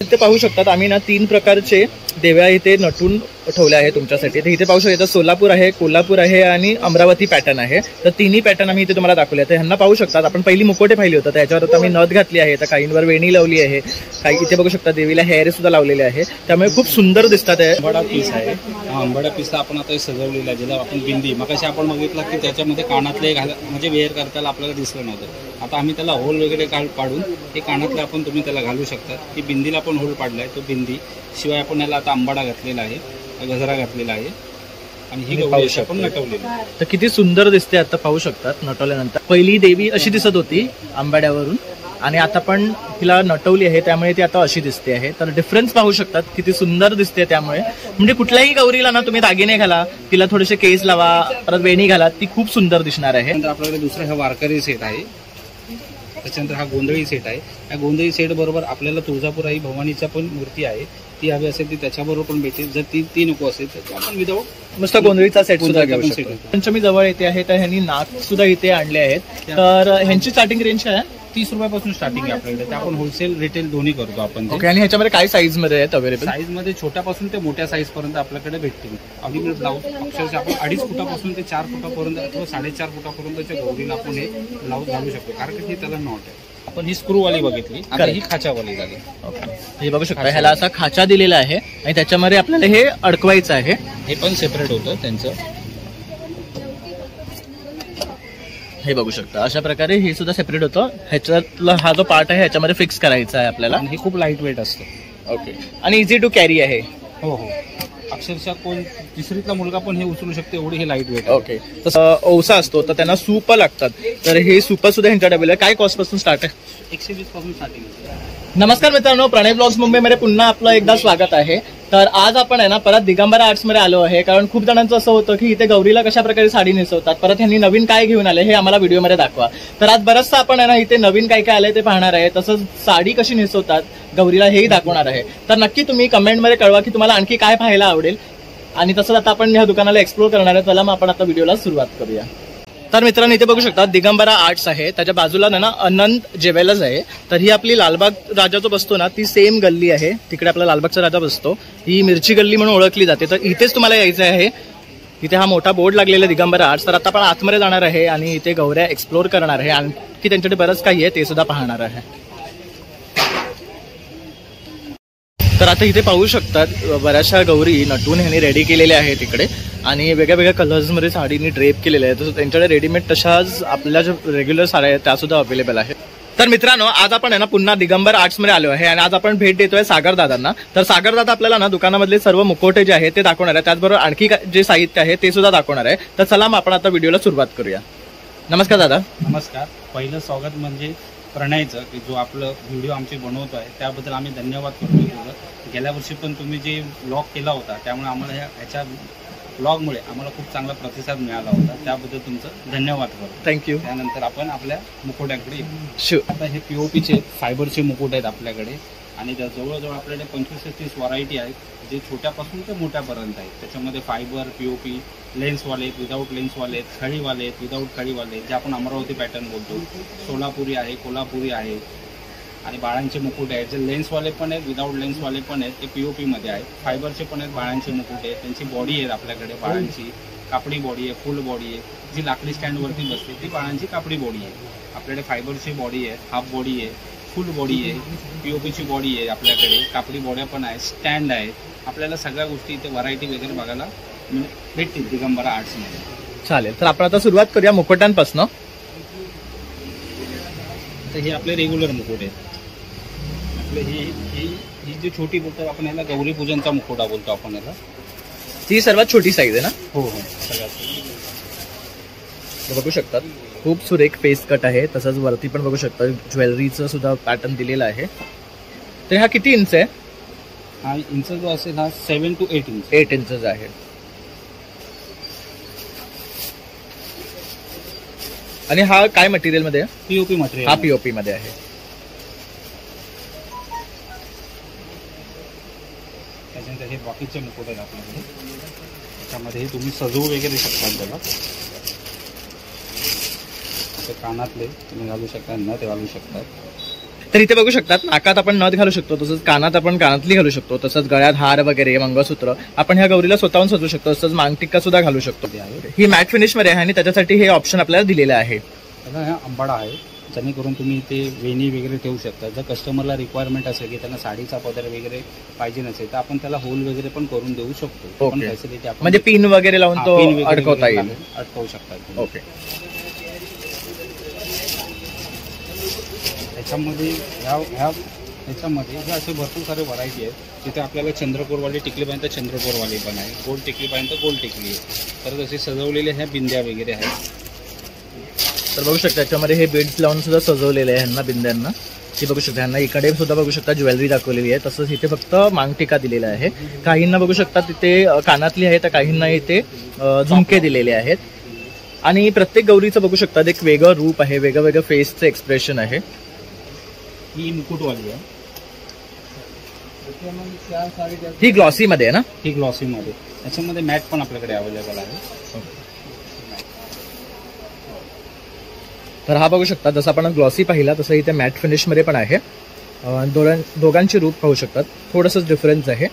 इथे पाहू शकतात आम्ही ना 3 प्रकारचे देव्या इथे नटून ठेवल्या आहेत तुमच्यासाठी. तर इथे पाहू शकता सोलापूर आहे, कोल्हापूर आहे आणि अमरावती पॅटर्न आहे. तर तिन्ही पॅटर्न आम्ही इथे तुम्हाला दाखवले. तर ह्यांना पाहू शकतात आपण पहिली मुकोटे पाहिली होतं, त्याच्यावर आता आम्ही नथ घातली आहे, तर काहींवर वेणी लावली आहे, काही इथे बघू शकता देवीला हेअर सुद्धा लावलेले आहे, त्यामुळे खूप सुंदर दिसतात. आंबाडा पीस आहे. आंबाडा पीसला आपण आता सजवलेला आहे, ज्याला आपण बिंदी मगाशी आपण बघितलं की त्याच्यामध्ये कानातले म्हणजे वेअर करताना आपल्याला दिसलं नव्हतं. आता आम्ही त्याला होल वगैरे पाडून ते कानातले आपण तुम्ही त्याला घालू शकता. ती बिंदीला पण होल पाडलाय, तो बिंदी शिवाय आपण याला आता आंबाडा घातलेला आहे, गजरा घातलेला आहे आणि ही गौरी आपण नटवलेली. तर किती सुंदर दिसते आता पाहू शकतात नटवल्यानंतर. पहिली देवी अशी दिसत होती आंबाड्यावरून आणि आता पण तिला नटवली आहे, त्यामुळे ती आता अशी दिसते आहे. तर डिफरन्स पाहू शकतात किती सुंदर दिसते. त्यामुळे म्हणजे कुठल्याही गौरीला ना तुम्ही दागिने घाला, तिला थोडेसे केस लावा, परत वेणी घाला, ती खूप सुंदर दिसणार आहे. आपल्याकडे दुसरा हा वारकरी सेट आहे, त्याच्यानंतर हा गोंधळी सेट आहे. या गोंधळी सेट बरोबर आपल्याला तुळजापूर आई भवानीचा पण मूर्ती आहे, ती हवी असेल ती त्याच्याबरोबर पण भेटेल. जर ती नको असेल तर आपण विदाऊट मस्त गोंधळीचा सेट सुद्धा घेऊ शकतो. पंचमी जवळ येते आहे, तर ह्यांनी नाक सुद्धा इथे आणले आहेत. तर ह्यांची स्टार्टिंग रेंज काय आहे? 30 रुपयापासून स्टार्टिंग आहे आपल्याकडे. ते आपण होलसेल रिटेल दोन्ही करतो आपण. ओके. आणि ह्याच्यामध्ये काय साईज मध्ये आहेत अवेलेबल? साईज मध्ये छोट्यापासून ते मोठ्या साईज पर्यंत आपल्याकडे भेटतील. अगदी ब्लाऊज अक्षरशः आपण 2.5 फुटापासून ते 4 फुटापर्यंत अथवा 4.5 फुटापर्यंतच्या गौरीला आपण हे ब्लाऊज घालू शकतो, कारण की त्याला नॉट आहे. आपण ही स्क्रूवाली बघितली, आता ही खाचावाली झाली. हे बघू शकता, ह्याला असा खाचा दिलेला आहे आणि त्याच्यामध्ये आपल्याला हे अडकवायचं आहे. हे पण सेपरेट होतं त्यांचं. हे बघू शकता अशा प्रकारे हे सुद्धा सेपरेट होतं. ह्याच्यातला हा जो पार्ट आहे ह्याच्यामध्ये फिक्स करायचा आहे आपल्याला. आणि हे खूप लाईट वेट असतं. ओके. आणि इझी टू कॅरी आहे. हो हो, अक्षरशः कोण तिसरीतला मुलगा पण हे उचलू शकतो, एवढी हे लाईट वेट. ओके. तसं औसा असतो तर त्यांना सूप लागतात, तर हे सूप सुद्धा ह्यांच्या डबेला काय कॉस्ट पासून स्टार्ट आहे? 120 पासून स्टार्टिंग. नमस्कार मित्रांनो, प्रणय ब्लॉग्स मुंबईमध्ये पुन्हा आपलं एकदा स्वागत आहे. तर आज आपण आहे ना परत दिगंबरा आर्ट्स मध्ये आलो आहे, कारण खूप जणांचं असं होतं की इथे गौरीला कशा प्रकारे साडी नेसवतात, परत ह्यांनी नवीन काय घेऊन आले हे आम्हाला व्हिडिओमध्ये दाखवा. तर आज बरंचसं आपण आहे ना इथे नवीन काय काय आलंय ते पाहणार आहे, तसंच साडी कशी नेसवतात गौरीला हेही दाखवणार आहे. तर नक्की तुम्ही कमेंटमध्ये कळवा की तुम्हाला आणखी काय पाहायला आवडेल. आणि तसंच आता आपण ह्या दुकानाला एक्सप्लोर करणार आहे. चला मग आपण आता व्हिडिओला सुरुवात करूया. तर मित्रांनो इथे बघू शकता दिगंबरा आर्ट्स आहे, त्याच्या बाजूला ना अनंत ज्वेलर्स आहे. तर ही आपली लालबाग राजा जो बसतो ना ती सेम गल्ली आहे, तिकडे आपला लालबागचा राजा बसतो, ही मिरची गल्ली म्हणून ओळखली जाते. तर इथेच तुम्हाला यायचं आहे. इथे हा मोठा बोर्ड लागलेला दिगंबरा आर्ट्स. तर आता आपण आतमध्ये जाणार आहे आणि इथे गौऱ्या एक्सप्लोर करणार आहे, आणखी त्यांच्याकडे बरंच काही आहे ते सुद्धा पाहणार आहे. तर आता इथे पाहू शकतात बऱ्याचशा गौरी नटून ह्यांनी रेडी केलेल्या आहेत इकडे, आणि वेगळ्या वेगळ्या कलर्समध्ये साडीनी ड्रेप केलेल्या आहेत. तसं त्यांच्याकडे रेडीमेड तशाच आपल्या ज्या रेग्युलर साड्या आहेत त्या सुद्धा अवेलेबल आहेत. तर मित्रांनो आज आपण आहे ना पुन्हा दिगंबर आर्ट्स मध्ये आलो आहे आणि आज आपण भेट देतोय सागरदादांना. तर सागरदादा आपल्याला ना दुकानामधले सर्व मुखवटे जे आहेत ते दाखवणार आहे, त्याचबरोबर आणखी जे साहित्य आहे ते सुद्धा दाखवणार आहे. तर चला मग आपण आता व्हिडिओला सुरुवात करूया. नमस्कार दादा. नमस्कार. पहिलं स्वागत म्हणजे प्रणयचं, की जो आपलं व्हिडिओ आमचे बनवतो आहे त्याबद्दल आम्ही धन्यवाद करतो. गेल्या वर्षी पण तुम्ही जे ब्लॉग केला होता त्यामुळे आम्हाला ह्याच्या ब्लॉगमुळे आम्हाला खूप चांगला प्रतिसाद मिळाला होता, त्याबद्दल तुमचं धन्यवाद करतो. थँक्यू. त्यानंतर आपण आपल्या मुकुट्यांकडे येऊ. आता हे पीओपीचे फायबरचे मुकुट आहेत आपल्याकडे, आणि जवळजवळ आपल्याकडे 25 ते 30 व्हरायटी आहेत, जे छोट्यापासून ते मोठ्यापर्यंत आहेत. त्याच्यामध्ये फायबर, पीओपी, लेन्सवाले आहेत, विदाऊट लेन्सवाले आहेत, खळीवाले आहेत, विदाऊट खळीवाले, जे आपण अमरावती पॅटर्न बोलतो, सोलापुरी आहे, कोल्हापुरी आहे, आणि बाळांचे मुकुट आहेत, जे लेन्सवाले पण आहेत, विदाऊट लेन्सवाले पण आहेत, ते पीओपीमध्ये आहेत. फायबरचे पण आहेत, बाळांचे मुकुट आहेत, त्यांची बॉडी आहेत आपल्याकडे, बाळांची कापडी बॉडी आहे, फुल बॉडी आहे, जी लाकडी स्टँडवरती बसते ती बाळांची कापडी बॉडी आहे. आपल्याकडे फायबरची बॉडी आहे, हाफ बॉडी आहे, फुल बॉडी आहे, पीओपीची बॉडी आहे आपल्याकडे, कापडी बॉड्या पण आहेत, स्टँड आहेत. आपल्याला सगळ्या गोष्टी इथे व्हरायटी वगैरे बघायला भेटतील दिगंबरा आर्ट्समध्ये. चालेल, तर आपण आता सुरुवात करूया मुकुटांपासून. तर हे आपले रेग्युलर मुकुट आहेत. आपले ही जी छोटी बोलतो आपण याला गौरी पूजनचा मुखवटा बोलतो आपण याला. ती सर्वात छोटी साईज आहे ना? हो हो, सगळ्यात. बघू शकतात खूप सुरेख फेस कट आहे, तसंच वरती पण बघू शकता ज्वेलरीचं सुद्धा पॅटर्न दिलेला आहे. तर हा किती इंच आहे? हा इंच जो असेल हा 7 to 8 इंच. 8 इंचेस आहे. आणि हा काय मटेरियल मध्ये? POP material. हा पीओपी मध्ये आहे. त्याच्यानंतर हे बाकीचे मुकुट आहेत आपल्याकडे, त्याच्यामध्ये तुम्ही सजवू वगैरे शकता. त्याला कानातले तुम्ही घालू शकता, नथ घालू शकता. तर इथे बघू शकतात नाकात आपण नथ घालू शकतो, तसंच कानात आपण कानातली घालू शकतो, तसंच गळ्यात हार वगैरे मंगळसूत्र आपण ह्या गौरीला स्वतःहून सजू शकतो, तसंच मांगटिक्का सुद्धा घालू शकतो. ही मॅट फिनिश मध्ये आहे आणि त्याच्यासाठी हे ऑप्शन आपल्याला दिलेलं आहे. आता हा आंबाडा आहे, जेणेकरून तुम्ही ते वेणी वगैरे ठेवू शकता. जर कस्टमरला रिक्वायरमेंट असेल की त्यांना साडीचा पदर वगैरे पाहिजे नसेल तर आपण त्याला होल वगैरे पण करून देऊ शकतो. ओके. फॅसिलिटी आपण म्हणजे पिन वगैरे लावून तो अडकवता येईल. अडकवू शकता. ओके. त्याच्यामध्ये ह्याच्यामध्ये हे असे भरपूर सारे व्हरायटी आहेत. तिथे आपल्याला चंद्रकोरवाली टिकली पाहिजे तर चंद्रकोरवाली पण आहे, गोल टिकली पाहिजे तर गोल टिकली आहे. तर जसे सजवलेले ह्या बिंद्या वगैरे आहेत. तर बघू शकता त्याच्यामध्ये हे बीड्स लावून सुद्धा सजवलेले आहे ह्यांना बिंद्यांना. ती बघू शकता ह्यांना इकडे सुद्धा बघू शकता ज्वेलरी दाखवलेली आहे, तसंच इथे फक्त मांगटिका दिलेला आहे. काहींना बघू शकता तिथे कानातली आहे तर काहींना इथे झुमके दिलेले आहेत. आणि प्रत्येक गौरीचं बघू शकता एक वेगळं रूप आहे, वेगळं वेगळं फेसचं एक्सप्रेशन आहे. ही मुकुटवाली आहे, ही ग्लॉसी मध्ये आहे ना? ही ग्लॉसी मध्ये. त्याच्यामध्ये मॅट पण आपल्याकडे अवेलेबल आहे. तर हा बघू शकता जसं आपण ग्लॉसी पाहिला तसं इथे मॅट फिनिश मध्ये पण आहे. दोघांची रूप पाहू शकतात, थोडंसं डिफरन्स आहे.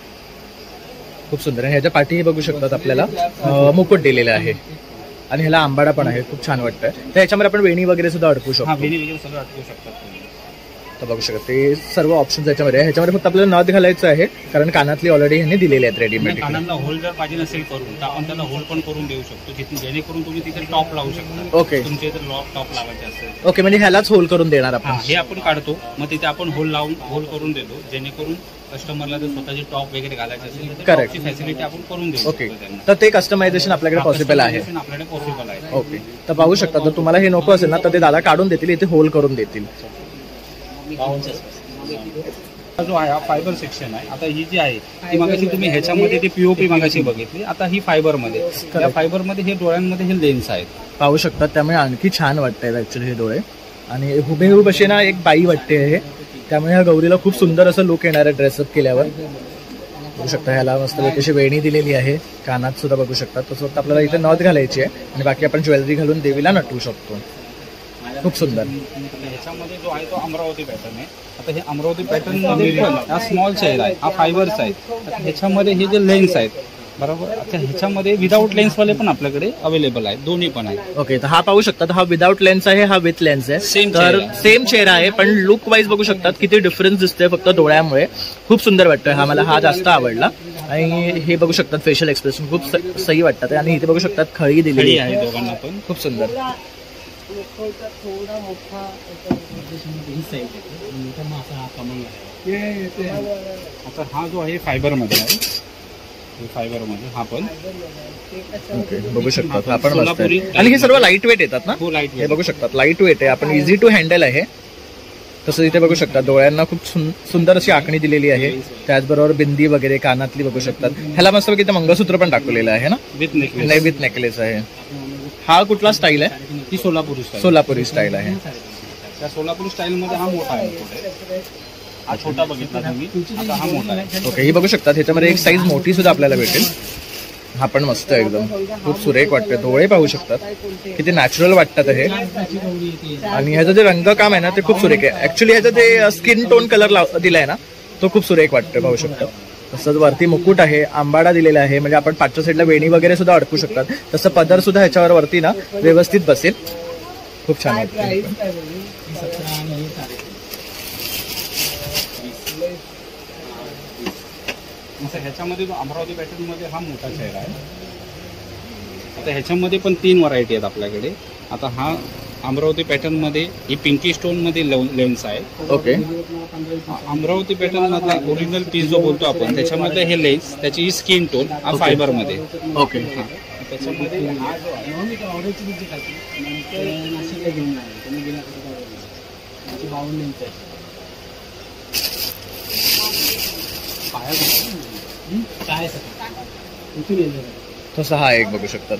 खूप सुंदर आहे. ह्याच्या पाठीही बघू शकतात आपल्याला मुकुट दिलेला आहे आणि ह्याला आंबाडा पण आहे. खूप छान वाटतंय. तर ह्याच्यामध्ये आपण वेणी वगैरे सुद्धा अडकू शकतो. वेणी वगैरे सगळं अडकू शकतात. तर बघू शकता ते सर्व ऑप्शन याच्यामध्ये आहे. ह्याच्यामध्ये फक्त आपल्याला नथ घालायचं आहे कारण कानातली ऑलरेडी ह्यांनी दिलेली आहेत रेडीमेड. कानांना होल जर पाहिजे नसेल करून तर आपण त्याला होल पण करून देऊ शकतो, जेणेकरून तुम्ही तिथे टॉप लावू शकता. ओके. तुमच्या इथे टॉप लावायचे असेल ओके, म्हणजे ह्यालाच होल करून देणार आपण. हे आपण काढतो, मग तिथे आपण होल करून देतो, जेणेकरून कस्टमरला जर स्वतःची टॉप वगैरे घालायची असेल तर टॉपची फॅसिलिटी आपण करून देऊ. ओके. तर ते कस्टमायझेशन आपल्याकडे पॉसिबल आहे. आपल्याकडे पॉसिबल आहे. ओके. तर पाहू शकता जर तुम्हाला हे नको असेल ना तर ते दादा काढून देतील, इथे होल करून देतील. जो आहे हा फायबर सेक्शन आहे. आता ही जी आहे ती मागाशी तुम्ही ह्याच्यामध्ये ती पीओपी मागाशी बघितली, आता ही फायबर मध्ये. या फायबर मध्ये हे डोळ्यांमध्ये हे लेन्स आहेत पाहू शकतात, त्यामुळे आणखी छान वाटतंय ऍक्च्युली हे डोळे. आणि हुबेहूब अशी ना एक बाई वाटते हे, त्यामुळे ह्या गौरीला खूप सुंदर असं लुक येणार आहे ड्रेसअप केल्यावर. बघू शकता ह्याला मस्त अशी वेणी दिलेली आहे, कानात सुद्धा बघू शकता. तसं फक्त आपल्याला इथे नथ घालायची आहे आणि बाकी आपण ज्वेलरी घालून देवीला नटवू शकतो. खूप सुंदर. ह्याच्यामध्ये जो आहे तो अमरावती पॅटर्न आहे. आता हे अमरावती पॅटर्न मध्ये हा स्मॉल चेहरा आहे, हा फायबरचा आहे. ह्याच्यामध्ये हे जे लेन्स आहेत बरोबर, आता ह्याच्यामध्ये विदाऊट लेन्स वाले पण आपल्याकडे अवेलेबल आहेत, दोन्ही पण आहेत. ओके. तर हा पाहू शकतात हा विदाऊट लेन्स आहे, हा विथ लेन्स आहे. तर सेम चेहरा आहे पण लुक वाईज बघू शकतात किती डिफरन्स दिसतोय फक्त डोळ्यामुळे. खूप सुंदर वाटतोय हा, मला हा जास्त आवडला. आणि हे बघू शकतात फेशियल एक्सप्रेशन खूप सही वाटतात. आणि इथे बघू शकतात खळी दिलेली आहे दोघांना पण. खूप सुंदर. आता हा जो आहे फायबर मध्ये आहे, फायबर मध्ये हा पण. ओके. बघू शकतात हा पण मस्त आहे. आणि हे सर्व लाईट वेट येतात ना? हो, लाईट. हे बघू शकतात लाईट वेट आहे, आपण इझी टू हँडल आहे. तसं इथे बघू शकता डोळ्यांना खूप सुंदर अशी आखणी दिलेली आहे. त्याचबरोबर बिंदी वगैरे कानातली बघू शकतात. ह्याला मस्त इथे मंगळसूत्र पण दाखवलेलं आहे ना? With necklace. नाही, विथ नेकलेस आहे. हा कुठला स्टाईल आहे? ही सोलापुरी स्टाईल. सोलापुरी स्टाईल आहे. त्या सोलापुरी स्टाईल मध्ये हा मोठा आहे. हा छोटा बघितला तुम्ही, आता हा मोठा आहे. ओके. ही बघू शकतात ह्याच्यामध्ये एक साईज मोठी सुद्धा आपल्याला भेटेल. हा पण मस्त आहे एकदम, खूप सुरेख वाटतं. डोळे पाहू शकतात किती नॅचरल वाटतात हे. आणि ह्याचं जे रंगकाम आहे ना ते खूप सुरेख आहे. ऍक्च्युली ह्याचं जे स्किन टोन कलर दिलाय ना तो खूप सुरेख वाटतोय पाहू शकतात. तसंच वरती मुकुट आहे, आंबाडा दिलेला आहे, म्हणजे आपण पाठच्या साईडला वेणी वगैरे सुद्धा अडकू शकतात. तसं पदर सुद्धा ह्याच्यावर वरती ना व्यवस्थित बसेल. खूप छान वाटतं. ह्याच्यामध्ये अमरावती पॅटर्न मध्ये हा मोठा चेहरा आहे. आता ह्याच्यामध्ये पण 3 व्हरायटी आहेत आपल्याकडे. आता हा अमरावती पॅटर्न मध्ये ही पिंकी स्टोन मध्ये लेन्स आहे. ओके. अमरावती पॅटर्न मधला ओरिजिनल पीस जो बोलतो आपण त्याच्यामध्ये हे लेन्स, त्याची ही स्किन टोन हा फायबर मध्ये. ओके. त्याच्यामध्ये तसं हा एक बघू शकतात.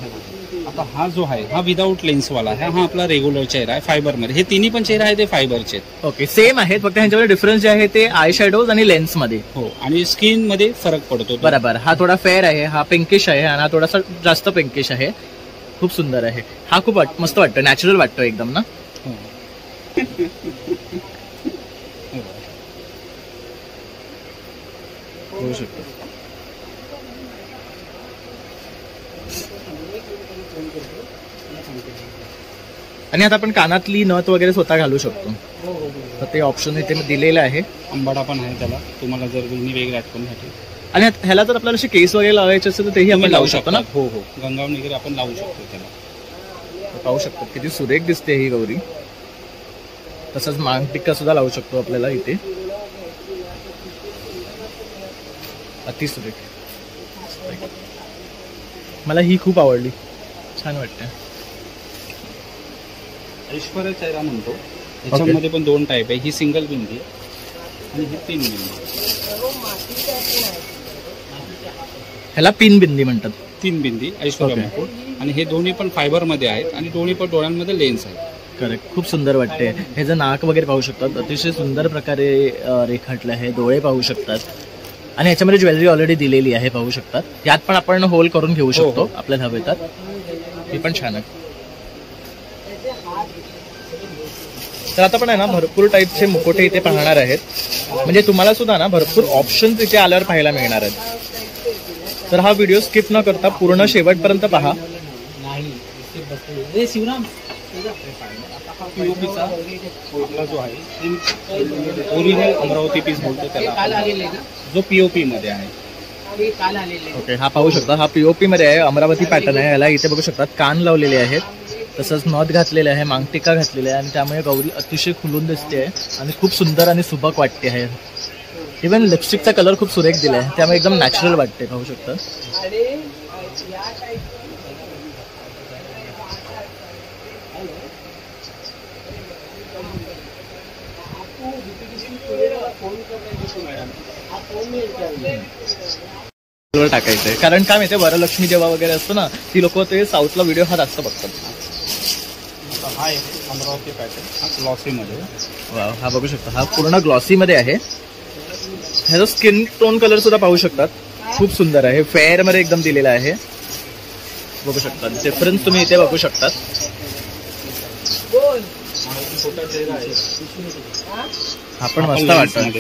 आता हा जो आहे हा विदाऊट लेन्स वाला आहे, हा आपला रेग्युलर चेहरा आहे फायबर मध्ये. हे तिन्ही पण चेहरा आहे ते फायबरचे. ओके. सेम आहेत, फक्त ह्यांच्यामध्ये डिफरन्स जे आहे ते आय शॅडोज आणि लेन्स मध्ये. हो, आणि स्किन मध्ये फरक पडतो. बरोबर. हा थोडा फेअर आहे, हा पिंकिश आहे आणि हा थोडासा जास्त पिंकिश आहे. खूप सुंदर आहे हा, खूप मस्त वाटतं, नॅचरल वाटतं एकदम ना. होऊ शकतो. आणि आता आपण कानातली नथ वगैरे स्वतः घालू शकतो, तर ते ऑप्शन इथे दिलेलं आहे. अंबाडा पण आहे त्याला, तुम्हाला जर वेगवेगळे आठवण्यासाठी. आणि ह्याला जर आपल्याला असे केस वगैरे लावायचे असेल तर तेही आपण लावू शकतो ना. हो हो, गंगावन वगैरे आपण लावू शकतो त्याला. पाहू शकतो किती सुरेख दिसते ही गौरी. तसंच मांग टिक्का सुद्धा लावू शकतो आपल्याला इथे, अति सुरेख. मला ही खूप आवडली, छान वाटते. ऐश्वर्या चेहरा म्हणतो, त्याच्यामध्ये पण 2 टाईप आहे. ही सिंगल बिंदी आणि ही 3 बिंदी. ह्याला पिन बिंदी म्हणतात. 3 बिंदी ऐश्वर्या मुकुट, आणि हे दोन्ही पण फायबर मध्ये आहेत आणि दोन्ही पण डोळ्यांमध्ये लेन्स आहेत. करेक्ट, खूप सुंदर वाटते. हे जर नाक वगैरे पाहू शकतात, अतिशय सुंदर प्रकारे रेखाटलं आहे. डोळे पाहू शकतात आणि याच्यामध्ये ज्वेलरी ऑलरेडी दिलेली आहे, पाहू शकतात. यात पण आपण होल करून घेऊ शकतो आपल्याला हवे तर. हे पण छान आहे. तर आता पण आहे ना भरपूर टाईपचे मुकुटे इथे पाहणार आहेत. म्हणजे तुम्हाला सुद्धा ना भरपूर ऑप्शन्स इथे आल्यावर पाहायला मिळणार आहेत. तर हा व्हिडिओ स्किप न करता पूर्ण शेवटपर्यंत पहा. पीओपीचा जो आहे ओरिजिनल अमरावती पीस बोलतो त्याला, जो पीओपी मध्ये आहे. ओके, हा पाहू शकता, हा पीओपी मध्ये आहे, अमरावती पॅटर्न आहे. याला इथे बघू शकतात कान लावलेले आहेत, तसंच नथ घातलेले आहे, मांगटिका घातलेली आहे आणि त्यामुळे गौरी अतिशय खुलून दिसते आहे आणि खूप सुंदर आणि सुबक वाटते आहे. इव्हन लिपस्टिकचा कलर खूप सुरेख दिला आहे, त्यामुळे एकदम नॅचरल वाटते, पाहू शकता. टाकायचंय कारण काय माहितीये, वरलक्ष्मी जेव्हा वगैरे असतो ना, ती लोक ते साऊथला व्हिडिओ हा जास्त बघतात. हा एक अमरावती पॅटर्न, हा ग्लॉसी मध्ये. वा, हा बघू शकता, हा पूर्ण ग्लॉसी मध्ये आहे. ह्याचा स्किन टोन कलर सुद्धा पाहू शकतात, खूप सुंदर आहे. फेअर मध्ये एकदम दिलेला आहे, बघू शकता. डिफरन्स तुम्ही इथे बघू शकतात. हा पण मस्त वाटतं.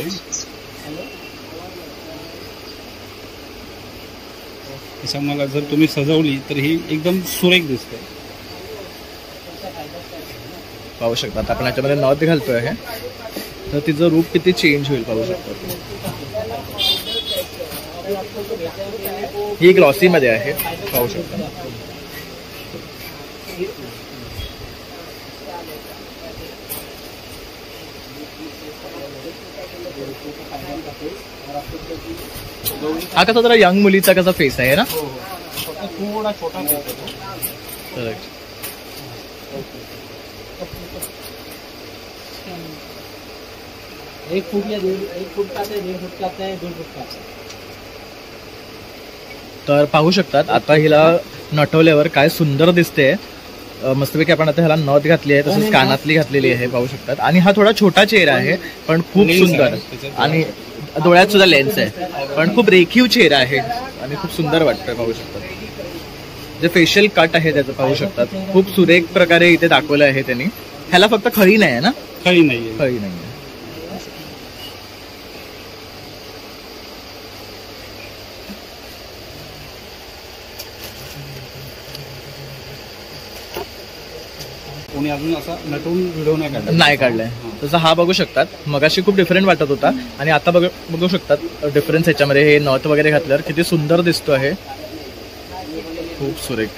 त्याच्यामुळे जर तुम्ही सजवली तर ही एकदम सुरेख दिसते, पाहू शकता. आपण याच्यामध्ये नथ घालतोय आहे, तर तिचं रूप किती चेंज होईल पाहू शकता. ही ग्लॉसी मध्ये आहे, पाहू शकता. हा कसा जरा यंग मुलीचा कसा फेस आहे ना. थोडा छोटा. एक फूट या 1 फूट का है, 1.5 फूट का है, 2 फूट का. तर पाहू शकतात आता हिला नटवल्यावर काय सुंदर दिसते. मस्तपैकी आपण आता ह्याला नथ घातली आहे, तसंच कानातली घातलेली आहे, पाहू शकतात. आणि हा थोडा छोटा चेहरा आहे पण खूप सुंदर, आणि डोळ्यात सुद्धा लेन्स आहे, पण खूप रेखीव चेहरा आहे आणि खूप सुंदर वाटतोय, पाहू शकतात. जे फेशियल कट आहे त्याचं पाहू शकतात, खूप सुरेख प्रकारे इथे दाखवलं आहे त्यांनी. ह्याला फक्त खळी नाही आहे ना. खळी नाही, खळी नाही. कोणी अजून असा नटून व्हिडिओ नाही काढलाय. तसं हा बघू शकतात, मगाशी खूप डिफरंट वाटत होता आणि आता बघू शकतात डिफरन्स ह्याच्यामध्ये. हे नथ वगैरे घातल्यावर किती सुंदर दिसतो आहे, खूप सुरेख.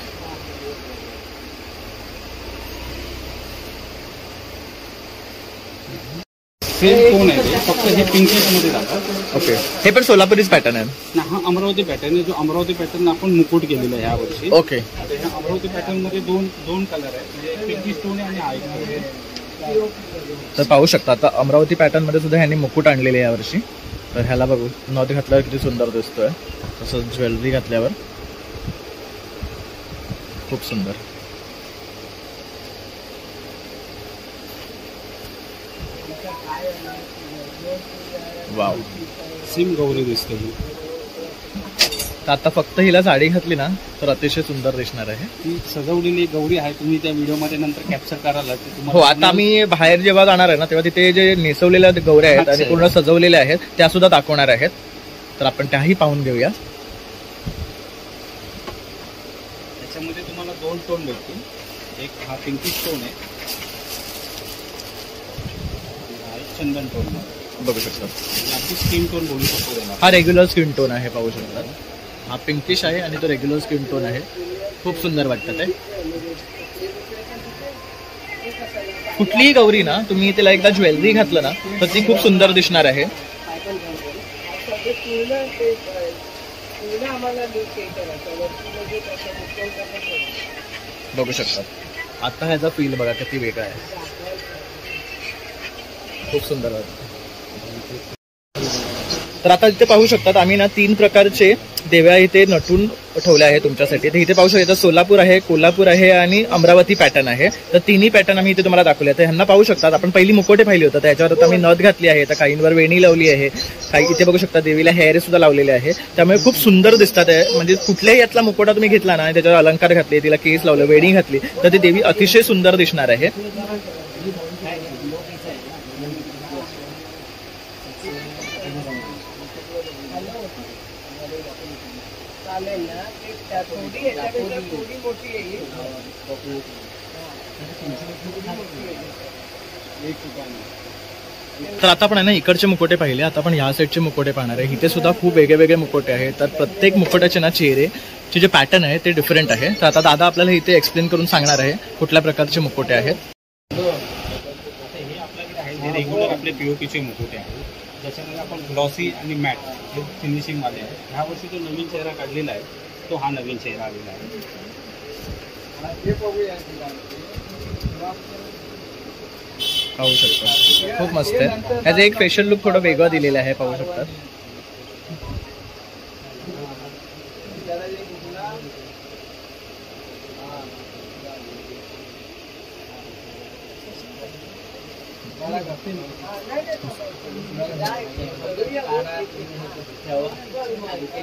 सेम टोन आहे, फक्त हे पिंकिश मध्ये जातात. ओके, हे पण सोलापुरीच पॅटर्न आहे. हा अमरावती पॅटर्न आहे, जो अमरावती पॅटर्न आपण मुकुट केलेला आहे ह्या वर्षी. ओके, अमरावती पॅटर्न मध्ये दोन कलर आहे, म्हणजे पिंकिश टोन आहे आणि आहे. तर पाहू शकता आता अमरावती पॅटर्न मध्ये सुद्धा ह्यांनी मुकुट आणलेले या वर्षी. तर ह्याला बघू, नथ घातल्यावर किती सुंदर दिसतोय, तसंच ज्वेलरी घातल्यावर खूप सुंदर. वाव, सिम गौरी दिसते ही. तर आता फक्त हिला साडी घातली ना तर अतिशय सुंदर दिसणार आहे. ती सजवलेली गौरी आहे, तुम्ही त्या व्हिडिओ मध्ये नंतर कॅप्चर कराल. हो, आता आम्ही बाहेर जेव्हा जाणार आहे ना तेव्हा तिथे जे नेसवलेल्या गौऱ्या आहेत आणि पूर्ण सजवलेल्या आहेत त्या सुद्धा दाखवणार आहेत. तर आपण त्याही पाहून घेऊया. त्याच्यामध्ये तुम्हाला 2 टोन भेटतील. एक हा पिंकिश टोन आहे, हा एक चंदन टोन बघू शकता. आपली स्किन टोन बोलू शकतो त्याला. हा रेग्युलर स्किन टोन आहे, पाहू शकता. हा पिंकिश आहे आणि तो रेग्युलर स्किन टोन आहे. खूप सुंदर वाटतं ते. कुठलीही गौरी ना तुम्ही तिला एकदा ज्वेलरी घातलं ना तर ती खूप सुंदर दिसणार आहे. बघू शकता आता ह्याचा फील बघा किती वेगळा आहे. खूप सुंदर वाटतं. तर आता इथे पाहू शकतात आम्ही ना 3 प्रकारचे देव्या इथे नटून ठेवले आहे तुमच्यासाठी. तर इथे पाहू शकता सोलापूर आहे, कोल्हापूर आहे आणि अमरावती पॅटर्न आहे. तर तिन्ही पॅटर्न आम्ही इथे तुम्हाला दाखवले. तर ह्यांना पाहू शकतात आपण पहिली मुकोटे पाहिली होतं, त्याच्यावर आता आम्ही नथ घातली आहे. तर काहींवर वेणी लावली आहे, काही इथे बघू शकता देवीला हेअर सुद्धा लावलेले आहे. त्यामुळे खूप सुंदर दिसतात. म्हणजे कुठल्याही यातला मुकोटा तुम्ही घेतला ना त्याच्यावर अलंकार घातले, तिला केस लावले, वेणी घातली तर ती देवी अतिशय सुंदर दिसणार आहे. तर आता आपण आहे ना इकडचे मुकोटे पाहिले, आता आपण ह्या साईडचे मुकोटे पाहणार आहे. इथे सुद्धा खूप वेगळे वेगळे मुकोटे आहेत. तर प्रत्येक मुकोट्याचे ना चेहरेचे जे पॅटर्न आहे ते डिफरंट आहे. तर आता दादा आपल्याला इथे एक्सप्लेन करून सांगणार आहे कुठल्या प्रकारचे मुकोटे आहेत. हे आपल्याकडे आहे जे रेग्युलर आपले पीओपीचे मुकुटे आहेत, ज्याच्यामध्ये आपण ग्लॉसी आणि मॅट हे फिनिशिंग वाले आहे. ह्या वर्षी जो नवीन चेहरा काढलेला आहे तो हा नवीन चेहरा आलेला आहे. पाहू शकता खूप मस्त आहे. त्याचं एक फेशियल लुक थोडं वेगळं दिलेलं आहे, पाहू शकतात.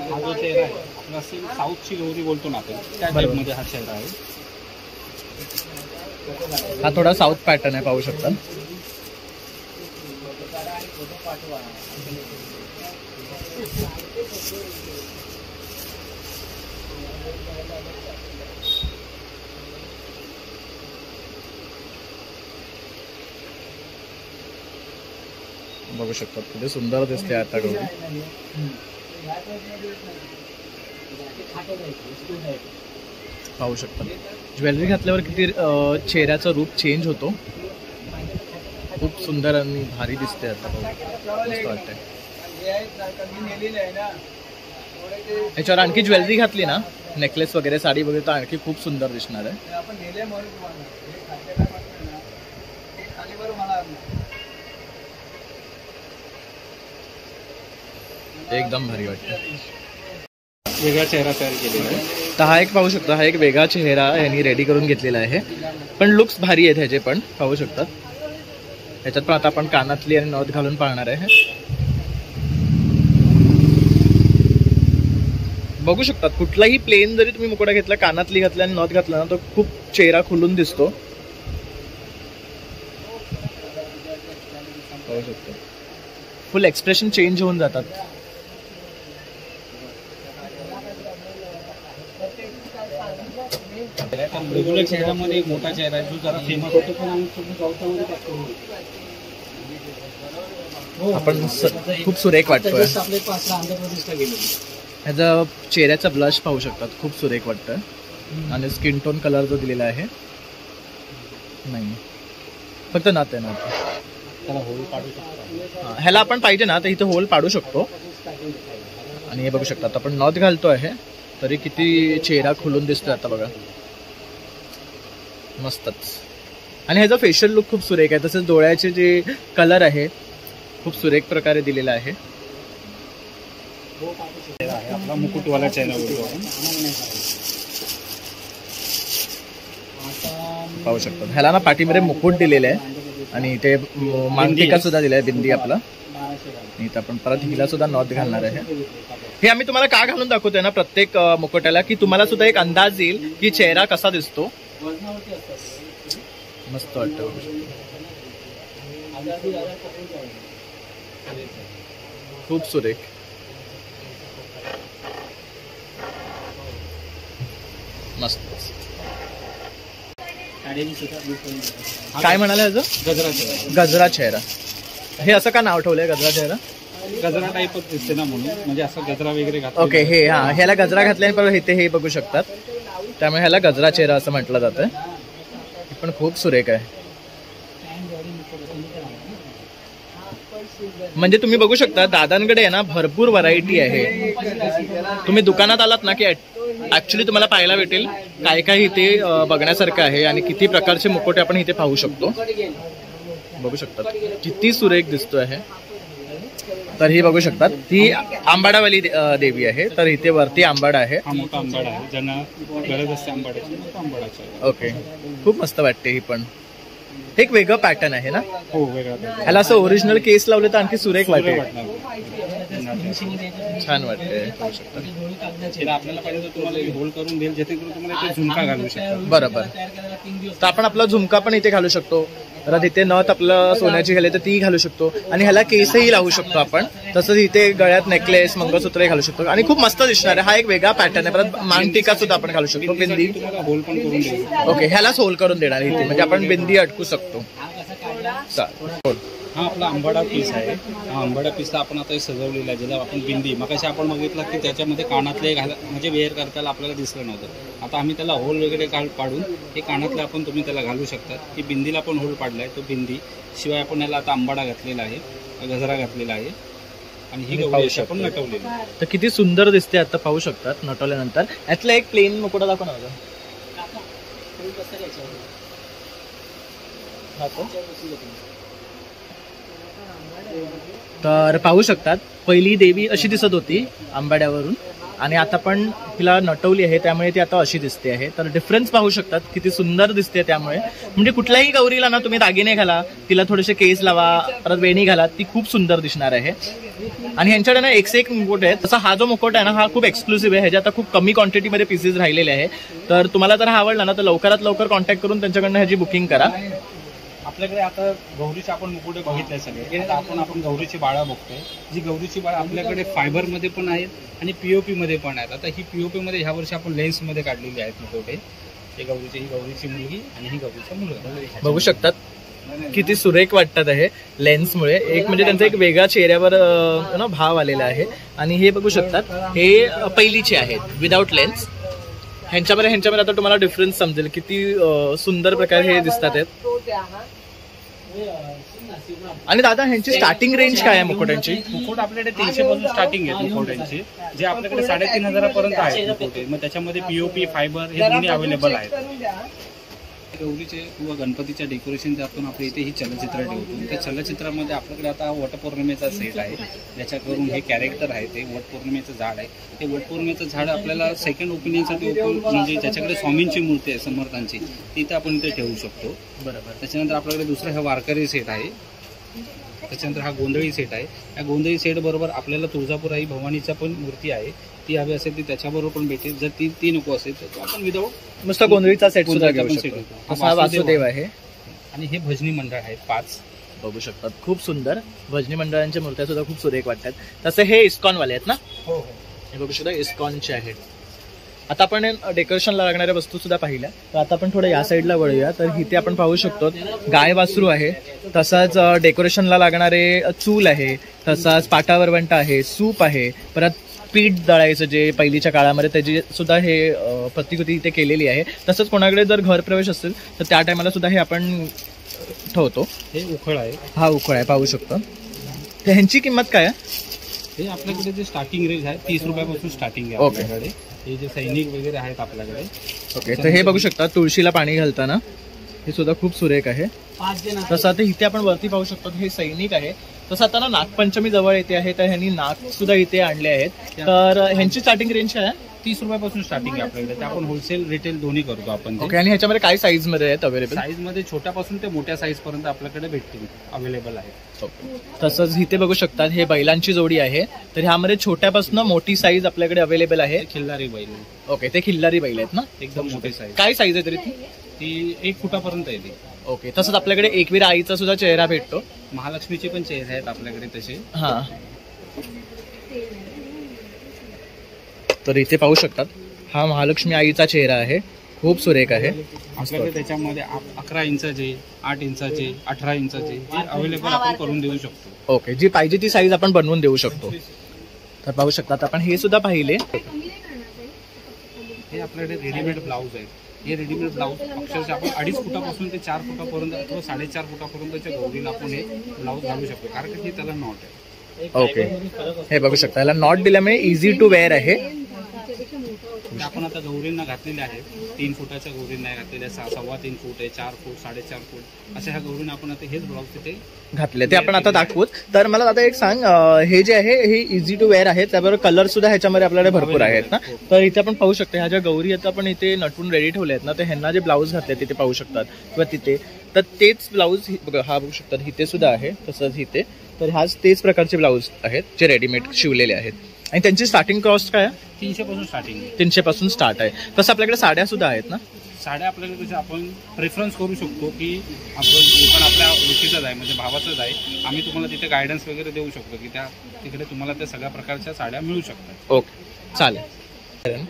हा जो चेहरा आहे आपला साऊथची गौरी बोलतो ना आपण, त्या टाईपमध्ये हा चेहरा आहे. हा थोडा साऊथ पॅटर्न आहे, पाहू शकता. बघू शकता किती सुंदर दिसते आता गौरी. पाहू शकता ज्वेलरी घातल्यावर किती चेहऱ्याचं रूप चेंज होतो. खूप सुंदर आणि भारी दिसते आता, मस्त वाटतंय. याच्यावर आणखी ज्वेलरी घातली ना, नेकलेस वगैरे, साडी वगैरे, तर आणखी खूप सुंदर दिसणार आहे. एकदम भारी वाटतं. वेगळा चेहरा तयार केलेला आहे. तर हा एक पाहू शकता, हा एक वेगळा चेहरा यांनी रेडी करून घेतलेला आहे. पण लुक्स भारी आहेत ह्याचे पण, पाहू शकतात. ह्याच्यात पण आता आपण कानातली आणि नथ घालून पाहणार आहे. बघू शकतात कुठलाही प्लेन जरी तुम्ही मुकुटा घेतला, कानातली घातली आणि नथ घातला ना, तो खूप चेहरा खुलून दिसतो. पाहू शकतो फुल एक्सप्रेशन चेंज होऊन जातात. रेग्युलर चेहऱ्यामध्ये एक मोठा चेहरा आहे जो जरा फेमस होतो, पण आम्ही आपण खूप सुरेख वाटतोय. ह्याचा चेहऱ्याचा ब्लश पाहू शकतात, खूप सुरेख वाटतं. आणि स्किन टोन कलर जो दिलेला आहे, नाही फक्त नात आहे, नात त्याला होल पाडू शकतो. ह्याला आपण पाहिजे ना तर इथे होल पाडू शकतो. आणि हे बघू शकतात आपण नथ घालतो आहे तरी किती चेहरा खुलून दिसतोय आता बघा, मस्तच. आणि ह्याचा फेशियल लुक खूप सुरेख आहे. तसंच डोळ्याचे जे कलर आहे खूप सुरेख प्रकारे दिलेला आहे. आपला मुकुटवाला चेहरा बोलतो. पाहू शकतो ह्याला ना पाठीमध्ये मुकुट दिलेला आहे आणि इथे मांगटिका सुद्धा दिलाय, बिंदी आपला. इथं आपण परत हिला सुद्धा नथ घालणार आहे. हे आम्ही तुम्हाला का घालून दाखवतोय ना प्रत्येक मुकुटाला, की तुम्हाला सुद्धा एक अंदाज येईल की चेहरा कसा दिसतो. मस्त वाटतं. खूप सुरेख. मस्त. साडेवीस होता. काय म्हणाले ह्याचं? गजरा गजरा चेहरा. हे असं का नाव ठेवलंय गजरा चेहरा? गजरा टाईपच दिसते ना म्हणून, म्हणजे असं गजरा वगैरे घातलेला ओके, हे हा ह्याला गजरा घातल्याने इथे हे बघू शकतात, त्यामुळे ह्याला गजरा चेहरा असं म्हटलं जातं. पण खूप सुरेख आहे. म्हणजे तुम्ही बघू शकता दादांकडे आहे ना भरपूर व्हरायटी आहे. तुम्ही दुकानात आलात ना की ऍक्च्युली तुम्हाला पाहायला भेटेल काय काय इथे बघण्यासारखं आहे आणि किती प्रकारचे मुकोटे आपण इथे पाहू शकतो. बघू शकतात किती सुरेख दिसतो आहे. तर ही बघू शकतात ही आंबाडावाली देवी आहे. तर इथे वरती आंबाडा आहे. हा मोठा आंबाडा आहे, ज्यांना गरज असते आंबाड्याची मोठा आंबाडाचा आहे. ओके, खूप मस्त वाटते ही. पण एक वेगळं पॅटर्न आहे ना. हो, वेगळा ह्याला असं ओरिजिनल केस लावले तर आणखी सुरेख वाटेल. छान वाटते. आपल्याला पाहिजे तर तुम्हाला होल्ड करून देईल, जेणेकरून तुम्हाला इथे झुमका घालू शकता. बरोबर. तर आपण आपला झुमका पण इथे घालू शकतो. परत इथे नथ आपलं सोन्याची घाले तर ती घालू शकतो आणि ह्याला केसही लावू शकतो आपण. तसंच इथे गळ्यात नेकलेस मंगळसूत्रही घालू शकतो आणि खूप मस्त दिसणार आहे. हा एक वेगळा पॅटर्न आहे. परत मांगटिका सुद्धा आपण घालू शकतो. बिंदी तुम्हाला होल्ड पण करून देईल. ओके, ह्यालाच होल करून देणार इथे, म्हणजे आपण बिंदी अटकू शकतो. हा आपला आंबाडा पीस आहे. हा आंबाडा पीसला आपण आता सजवलेला आहे, ज्याला आपण बिंदी मगाशी आपण बघितलं की त्याच्यामध्ये कानातले म्हणजे वेअर करताना आपल्याला दिसलं नव्हतं. आता आम्ही त्याला होल वगैरे पाडून हे कानातले आपण तुम्ही त्याला घालू शकता. की बिंदीला आपण होल पाडलाय तो बिंदी. शिवाय आपण याला आता आंबाडा घातलेला आहे, गजरा घातलेला आहे आणि ही गौरी आपण नटवलेली. तर किती सुंदर दिसते आता पाहू शकतात नटवल्यानंतर. यातला एक प्लेन मुकुटा दाखव ना. तर पाहू शकतात पहिली देवी अशी दिसत होती आंबाड्यावरून आणि आता पण तिला नटवली आहे त्यामुळे ती आता अशी दिसते आहे. तर डिफरन्स पाहू शकतात किती सुंदर दिसते. त्यामुळे म्हणजे कुठल्याही गौरीला ना तुम्ही दागिने घाला, तिला थोडेसे केस लावा, परत वेणी घाला, ती खूप सुंदर दिसणार आहे. आणि ह्यांच्याकडे ना एक मुकुट आहे. तसा हा जो मुकुट आहे ना हा खूप एक्सक्लुसिव्ह आहे. ह्याच्या आता खूप कमी क्वांटिटीमध्ये पीसेस राहिलेले आहे. तर तुम्हाला जर हा आवडला ना तर लवकरात लवकर कॉन्टॅक्ट करून त्यांच्याकडनं ह्याची बुकिंग करा. आपल्याकडे आता गौरीचे आपण मुकुटे बघितले सगळे. आता आपण गौरीची बाळा बघतोय. जी गौरीची बाळा आपल्याकडे फायबरमध्ये पण आहेत आणि पीओपी मध्ये पण आहेत. आता ही पीओपी मध्ये ह्या वर्षी आपण लेन्स मध्ये काढलेली आहेत मुकुटे. ही गौरीची मुलगी आणि ही गौरीचा मुलगा. बघू शकतात किती सुरेख वाटतात आहे लेन्समुळे. एक म्हणजे त्यांचा एक वेगळा चेहऱ्यावर भाव आलेला आहे. आणि हे बघू शकतात हे पहिलीचे आहेत विदाऊट लेन्स. ह्यांच्यामध्ये आता तुम्हाला डिफरन्स समजेल किती सुंदर प्रकारे हे दिसतात आहेत. आणि दादा ह्यांची स्टार्टिंग रेंज काय आहे मुकुटांची? मुकुट आपल्याकडे 300 पासून स्टार्टिंग आहे मुकुटांची, जे आपल्याकडे 3,500 पर्यंत आहे मुकुटे. मग त्याच्यामध्ये पीओपी फायबर हे दोन्ही अवेलेबल आहेत. गौरीचे किंवा गणपतीच्या डेकोरेशन आपण आपल्या इथे ही चलचित्र ठेवतो. त्या चलचित्रामध्ये आपल्याकडे आता वटपौर्णिमेचा सेट आहे, ज्याच्याकरून हे कॅरेक्टर आहे ते वटपौर्णिमेचं झाड आहे. ते वटपौर्णिमेचं झाड आपल्याला सेकंड ओपिनियनसाठी म्हणजे ज्याच्याकडे स्वामींची मूर्ती आहे समर्थांची तिथे आपण इथे ठेवू शकतो. बरोबर. त्याच्यानंतर आपल्याकडे दुसरा हा वारकरी सेट आहे. त्याच्यानंतर हा गोंधळी सेट आहे. या गोंधळी सेट बरोबर आपल्याला तुळजापूर आई भवानीचा पण मूर्ती आहे. ती हवी असेल ती त्याच्याबरोबर पण भेटेल. जर ती नको असेल तर आपण विदाऊट नुसता गोंधळीचा सेट सुद्धा घेऊ शकतो. हा वासुदेव आहे. आणि हे भजनी मंडळ आहेत 5. बघू शकतात खूप सुंदर भजनी मंडळांच्या मूर्त्या सुद्धा खूप सुरेख वाटतात. तसे हे इस्कॉन वाले आहेत ना? हो. हे बघू शकता इस्कॉनचे आहेत. आता आपण डेकोरेशनला लागणाऱ्या वस्तू सुद्धा पाहिल्या. तर आता आपण थोडं या साईडला वळूया. तर इथे आपण पाहू शकतो गाय वासरू आहे, तसंच डेकोरेशनला लागणारे चूल आहे, तसंच पाटावरवंटा आहे, सूप आहे, परत पीठ दळायचं जे पहिलीच्या काळामध्ये त्याची सुद्धा हे प्रतिकृती इथे केलेली आहे. तसंच कोणाकडे जर घरप्रवेश असेल तर त्या टायमाला सुद्धा हे आपण ठेवतो. हे उखळ आहे. हा उखळ आहे पाहू शकतो. तर ह्यांची किंमत काय आहे? हे आपल्याकडे जे स्टार्टिंग रेंज आहे 30 रुपयापासून स्टार्टिंग आहे आपल्याकडे. हे जे सैनिक वगैरे आहेत आपल्याकडे. ओके. तर हे बघू शकता तुळशीला पाणी घालताना हे सुद्धा खूप सुरेख आहे. तसं आता इथे आपण वरती पाहू शकतो हे सैनिक आहे. तसं आता ना नागपंचमी जवळ येते आहे तर ह्यांनी नाग सुद्धा इथे आणले आहेत. तर ह्यांची स्टार्टिंग रेंज काय आहे? 30 रुपयापासून स्टार्टिंग आहे आपल्याकडे. ते आपण होलसेल रिटेल दोन्ही करतो आपण. ओके. आणि ह्याच्यामध्ये काय साईज मध्ये आहेत अवेलेबल? साईज मध्ये छोट्यापासून ते मोठ्या साईज पर्यंत आपल्याकडे भेटतील, अवेलेबल आहे. तसंच इथे बघू शकतात हे बैलांची जोडी आहे. तर ह्यामध्ये छोट्यापासून मोठी साईज आपल्याकडे अवेलेबल आहे. खिल्लारी बैल. ओके. ते खिल्लारी बैल आहेत ना? एकदम मोठी साईज. काय साईज आहे तरी ती 1 फुटापर्यंत येते. ओके. तसंच आपल्याकडे एकवीर आईचा सुद्धा चेहरा भेटतो. महालक्ष्मीचे पण चेहरे आहेत आपल्याकडे तसे. हा. तर इथे पाहू शकतात हा महालक्ष्मी आईचा चेहरा आहे, खूप सुरेख आहे. आपल्याकडे त्याच्यामध्ये 11 इंचाचे, 8 इंचाचे, 18 इंचाचे जे अवेलेबल आपण करून देऊ शकतो. ओके, जी पाहिजे ती साईज आपण बनवून देऊ शकतो. तर पाहू शकतात आपण हे सुद्धा पाहिले. हे आपल्याकडे रेडीमेड ब्लाऊज आहेत. हे रेडीमेड ब्लाऊज अक्षरशः आपण 2.5 फुटापासून ते 4 फुटापर्यंत अथवा 4.5 फुटापर्यंतच्या गौरीला आपण हे ब्लाऊज घालू शकतो, कारण की त्याला नॉट आहे. ओके, हे बघू शकता, याला नॉट दिल्यामुळे इझी टू वेअर आहे. आपण आता गौरींना घातलेले आहेत, 3 फुटाच्या गौरींना घातलेल्या, 3.25 फूट आहे, 4 फूट, 4.5 फूट अशा ह्या गौरींना आपण आता हेच ब्लाऊज तिथे घातले, ते आपण आता दाखवूत. तर मला आता एक सांग, हे जे आहे हे इझी टू वेअर आहे, त्याबरोबर कलर सुद्धा ह्याच्यामध्ये आपल्याकडे भरपूर आहेत ना. तर इथे आपण पाहू शकतो, ह्या ज्या गौरी आता आपण इथे नटून रेडी ठेवले आहेत ना, तर ह्यांना जे ब्लाऊज घातले तिथे पाहू शकतात किंवा तिथे, तर तेच ब्लाऊज हा बघू शकतात इथे सुद्धा आहे, तसंच इथे. तर ह्याच तेच प्रकारचे ब्लाऊज आहेत जे रेडीमेड शिवलेले आहेत. आणि त्यांची स्टार्टिंग कॉस्ट काय आहे? 300 पासून स्टार्टिंग आहे. 300 पासून स्टार्ट आहे. तसं आपल्याकडे साड्या सुद्धा आहेत ना. साड्या आपल्याकडे कशा आपण प्रेफरन्स करू शकतो की आपण दुकान आपल्या ओळखीचाच आहे, म्हणजे भावाचंच आहे, आम्ही तुम्हाला तिथे गायडन्स वगैरे देऊ शकतो की त्या तिकडे तुम्हाला त्या सगळ्या प्रकारच्या साड्या मिळू शकतात. ओके, चालेल.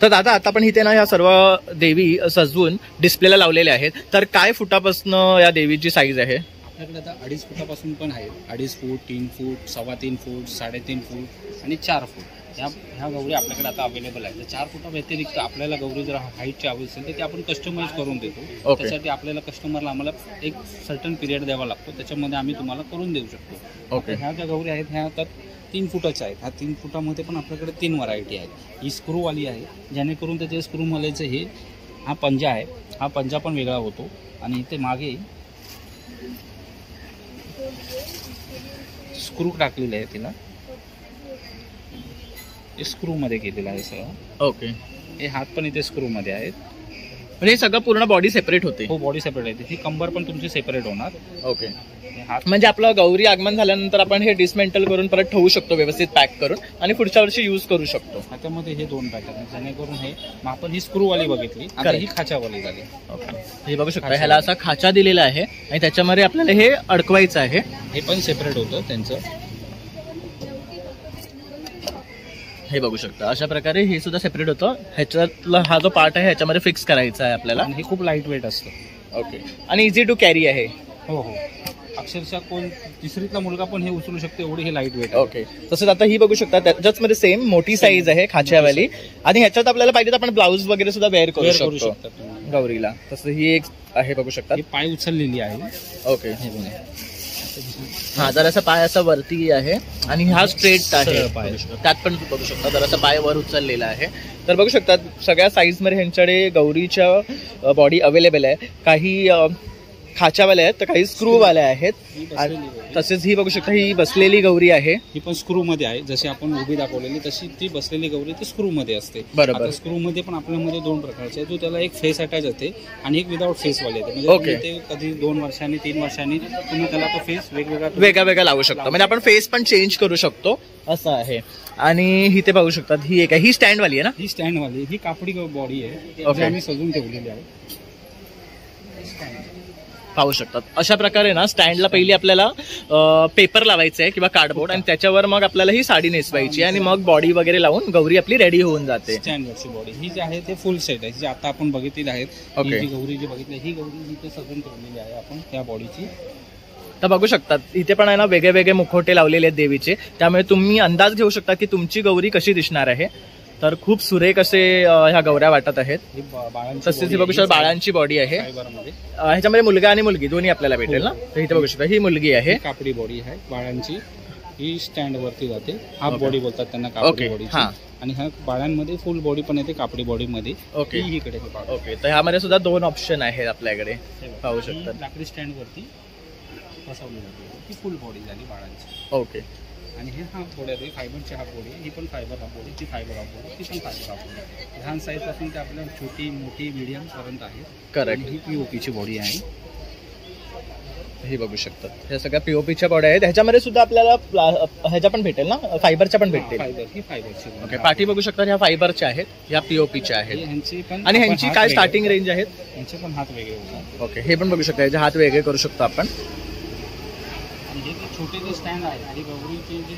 तर दादा आता आपण इथे ना ह्या सर्व देवी सजवून डिस्प्लेला लावलेल्या आहेत. तर काय फुटापासून या देवीची साईज आहे? आपल्याकडे आता 2.5 फुटापासून पण आहेत. 2.5 फूट, 3 फूट, 3.25 फूट, 3.5 फूट आणि 4 फूट ह्या गौरी आपल्याकडे आता अवेलेबल आहेत. 4 फुटा व्यतिरिक्त आपल्याला गौरी जर हाईटची हवी असेल तर ती आपण कस्टमाइज करून देतो. त्यासाठी आपल्याला कस्टमरला आम्हाला एक सर्टन पिरियड द्यावा लागतो, त्याच्यामध्ये आम्ही तुम्हाला करून देऊ शकतो. ओके, ह्या ज्या गौरी आहेत ह्या आता 3 फुटाच्या आहेत. ह्या 3 फुटामध्ये पण आपल्याकडे 3 व्हरायटी आहेत. ही स्क्रूवाली आहे, जेणेकरून त्याचे स्क्रूवाल्याचं हे हा पंजा आहे, हा पंजा पण वेगळा होतो. आणि इथे मागे स्क्रू टाकलेले आहे, तिला स्क्रू मध्ये केलेलं आहे सगळं. ओके, हे हात पण इथे स्क्रू मध्ये आहेत. म्हणजे सगळं पूर्ण बॉडी सेपरेट होते? हो, बॉडी सेपरेट आहे. ही कंबर पण तुमची सेपरेट होणार. ओके, हात म्हणजे आपलं गौरी आगमन झाल्यानंतर आपण हे डिसमेंटल करून परत ठेवू शकतो व्यवस्थित पॅक करून, आणि पुढच्या वर्षी यूज करू शकतो. ह्याच्यामध्ये हे 2 पॅटर्न आहेत, जेणेकरून हे आपण ही स्क्रूवाली बघितली, आता ही खाच्यावाली झाली. ओके, हे बघू शकता, ह्याला असा खाचा दिलेला आहे आणि त्याच्यामध्ये आपल्याला हे अडकवायचं आहे. हे पण सेपरेट होतं त्यांचं. हे बघू शकता, अशा प्रकारे हे सुद्धा सेपरेट होतं. ह्याच्यातला हा जो पार्ट आहे ह्याच्यामध्ये फिक्स करायचा आहे आपल्याला. आणि हे खूप लाईट वेट असतं. ओके, आणि इझी टू कॅरी आहे. हो हो, अक्षरशः कोण तिसरीतला मुलगा पण हे उचलू शकतो, एवढी हे लाईट वेट. ओके, तसंच आता ही बघू शकता, त्याच्याच मध्ये सेम मोठी साईज आहे खाच्यावाली. आणि ह्याच्यात आपल्याला पाहिजे तर आपण ब्लाऊज वगैरे सुद्धा वेअर करू शकतो गौरीला. तसं ही एक आहे, बघू शकता, ही पाय उचललेली आहे. ओके, हे बघा, हा जरासा पाय असा वरती आहे आणि हा स्ट्रेट आहे पाय, त्यात पण बघू शकता जरासा पाय वर उचललेला आहे. तर बघू शकता सगळ्या साईज मध्ये ह्यांच्याकडे गौरीच्या बॉडी अवेलेबल आहे. काही खाच्यावाल्या आहेत तर काही स्क्रूवाल्या आहेत. तसेच ही बघू शकता, ही बसलेली गौरी आहे, ही पण स्क्रू मध्ये आहे. जशी आपण उभी दाखवलेली तशी ती बसलेली गौरी ती स्क्रू मध्ये असते. बरोबर, स्क्रू मध्ये पण आपल्यामध्ये 2 प्रकारचे आहे. त्याला एक फेस अटॅच येते आणि एक विदाउट फेस वाले येते. ओके, ते कधी 2 वर्षांनी 3 वर्षांनी तुम्ही त्याला तो फेस वेगळा लावू शकतो. म्हणजे आपण फेस पण चेंज करू शकतो, असं आहे. आणि ही ते पाहू शकतात, ही एक आहे, ही स्टँड वाली आहे ना. ही स्टँड वाली, ही कापडी बॉडी आहे, ओके, आम्ही सजून ठेवलेली आहे. पाहू शकतात अशा प्रकारे ना स्टँडला पहिली आपल्याला पेपर लावायचं आहे किंवा कार्डबोर्ड, आणि त्याच्यावर मग आपल्याला ही साडी नेसवायची आणि मग बॉडी वगैरे लावून गौरी आपली रेडी होऊन जाते. स्टँडवरची बॉडी ही जी आहे ते फुल सेट आहे, जी आता आपण बघितलेली आहेत. ओके, ही गौरी जी बघितली ही गौरी इथे सजून ठेवलेली आहे आपण त्या बॉडीची. तर बघू शकतात इथे पण आहे ना वेगळे वेगळे मुखवटे लावलेले आहेत देवीचे, त्यामुळे तुम्ही अंदाज घेऊ शकता की तुमची गौरी कशी दिसणार आहे. तर खूप सुरेख असे ह्या गौऱ्या वाटत आहेत. तसेच बघू शकता बाळांची बॉडी आहे, ह्याच्यामध्ये मुलगा आणि मुलगी दोन्ही आपल्याला भेटेल ना. तर इथे बघू शकता ही मुलगी आहे, कापडी बॉडी आहे बाळांची. ही स्टँड वरती जाते, हाफ बॉडी बोलतात त्यांना, कापडी बॉडी. आणि ह्या बाळांमध्ये फुल बॉडी पण येते कापडी बॉडी मध्ये. ओके, इकडे. ओके, तर ह्यामध्ये सुद्धा 2 ऑप्शन आहेत आपल्याकडे, पाहू शकता. लाकडी स्टँड वरती बसवली जाते, ही फुल बॉडी झाली बाळांची. ओके, आणि हे हाफ बॉडी आहे, फायबरची हाफ बॉडी, ही पण फायबर हाफ बॉडी, ती फायबर हाफ बॉडी, ती पण फायबर हाफ बॉडी. लहान साईज पासून ते आपल्या छोटी मोठी मीडियम पर्यंत आहे. करेक्ट, ही पीओपीची बॉडी आहे. हे बघू शकतात ह्या सगळ्या पीओपीच्या बॉडी आहेत. ह्याच्यामध्ये सुद्धा आपल्याला ह्याच्या पण भेटेल ना, फायबरच्या पण भेटेल. ही फायबरची. ओके, पाठी बघू शकता ह्या फायबरच्या आहेत, ह्या पीओपीच्या आहेत. आणि ह्यांची काय स्टार्टिंग रेंज आहेत? ह्यांचे पण हात वेगळे होतात. ओके, हे पण बघू शकता, ह्याचे हात वेगळे करू शकतो आपण. आणि हे जे छोटे जे स्टँड आहे आणि गौरीचे जे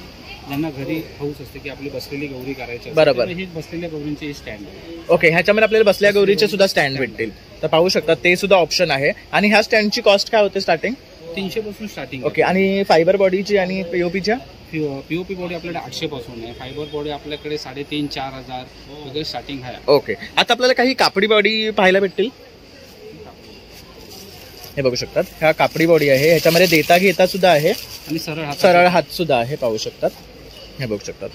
ज्यांना घरी हौस असते की आपली बसलेली गौरी करायची असते, बरोबर. तर ही बसलेल्या गौरींचे स्टँड आहे. ओके, ह्याच्यामध्ये आपल्याला बसल्या गौरीचे सुद्धा स्टँड भेटतील. तर पाहू शकता ते सुद्धा ऑप्शन आहे. आणि ह्या स्टँडची कॉस्ट काय होते स्टार्टिंग? 300 पासून स्टार्टिंग. ओके, आणि फायबर बॉडीची आणि पीओपीच्या? पीओपी बॉडी आपल्याकडे 800 पासून आहे. फायबर बॉडी आपल्याकडे 3,500-4,000 वगैरे स्टार्टिंग आहे. ओके, आता आपल्याला काही कापडी बॉडी पाहायला भेटतील. हे बघू शकतात, ह्या कापडी बॉडी आहे. ह्याच्यामध्ये देता घेता सुद्धा आहे आणि सरळ हात सुद्धा आहे. पाहू शकतात, हे बघू शकतात,